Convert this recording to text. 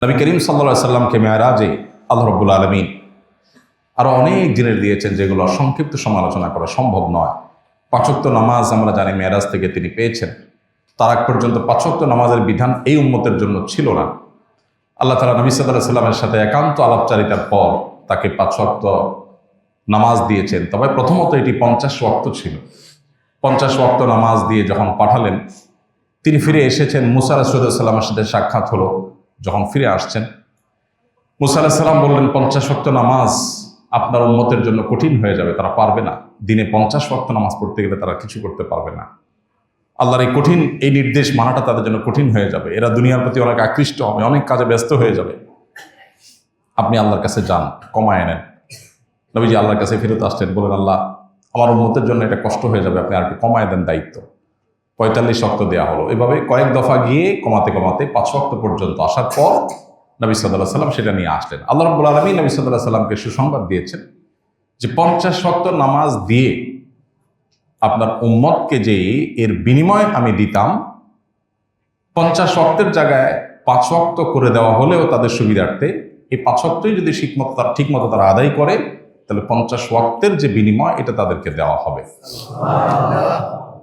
নবী করিম সাল্লাল্লাহু আলাইহি সাল্লামকে মেরাজে আল্লাহ রাব্বুল আলামিন আরো অনেক জিনিস দিয়েছেন যেগুলো সংক্ষিপ্ত সমালোচনা করা সম্ভব নয়। 5 ওয়াক্ত নামাজ আমরা জানি মেরাজ থেকে তিনি পেয়েছেন। তার আগ পর্যন্ত 5 ওয়াক্ত নামাজের বিধান এই উম্মতের জন্য ছিল না। আল্লাহ তাআলা নবী সাল্লাল্লাহু আলাইহি সাল্লামের সাথে একান্ত আলাপচারিতার পর তাকে 5 ওয়াক্ত নামাজ দিয়েছেন। তবে প্রথমত এটি 50 ওয়াক্ত ছিল। 50 ওয়াক্ত নামাজ দিয়ে যখন পাঠালেন, তিনি ফিরে এসেছেন। মুসা আলাইহিস সালামের সাথে সাক্ষাৎ হলো। যখন ফিরে আসছেন, মুসা আলাইহিস সালাম বললেন, 50 ওয়াক্ত নামাজ আপনার উম্মতের জন্য কঠিন হয়ে যাবে, তারা পারবে না। দিনে 50 ওয়াক্ত নামাজ পড়তে গেলে তারা কিছু করতে পারবে না। আল্লাহর এই কঠিন এই নির্দেশ মানাটা তাদের জন্য কঠিন হয়ে যাবে। এরা দুনিয়ার প্রতি অনেক আকৃষ্ট হবে, অনেক কাজে ব্যস্ত হয়ে যাবে। আপনি আল্লাহর কাছে যান, কমায় নেন। নবীজি আল্লাহর কাছে ফেরত আসলেন, বলেন, আল্লাহ, আমার উম্মতের জন্য এটা কষ্ট হয়ে যাবে, আপনি আর একটু কমায় দেন দায়িত্ব। 45 ওয়াক্ত দেওয়া হলো। এভাবে কয়েক দফা গিয়ে কমাতে কমাতে 5 ওয়াক্ত পর্যন্ত আসার পর নবী সাল্লাল্লাহু আলাইহি সাল্লাম সেটা নিয়ে আসলেন। আল্লাহ রাব্বুল আলামিন নবী সাল্লাল্লাহু আলাইহি সাল্লামকে সুসংবাদ দিয়েছেন যে 50 ওয়াক্ত নামাজ দিয়ে আপনার উম্মতকে যে এর বিনিময় আমি দিতাম, 50 ওয়াক্তের জায়গায় 5 ওয়াক্ত করে দেওয়া হলেও তাদের সুবিধার্থে এই 5 ওয়াক্তই যদি ঠিকমতো তারা আদায় করে, তাহলে 50 ওয়াক্তের যে বিনিময় এটা তাদেরকে দেওয়া হবে।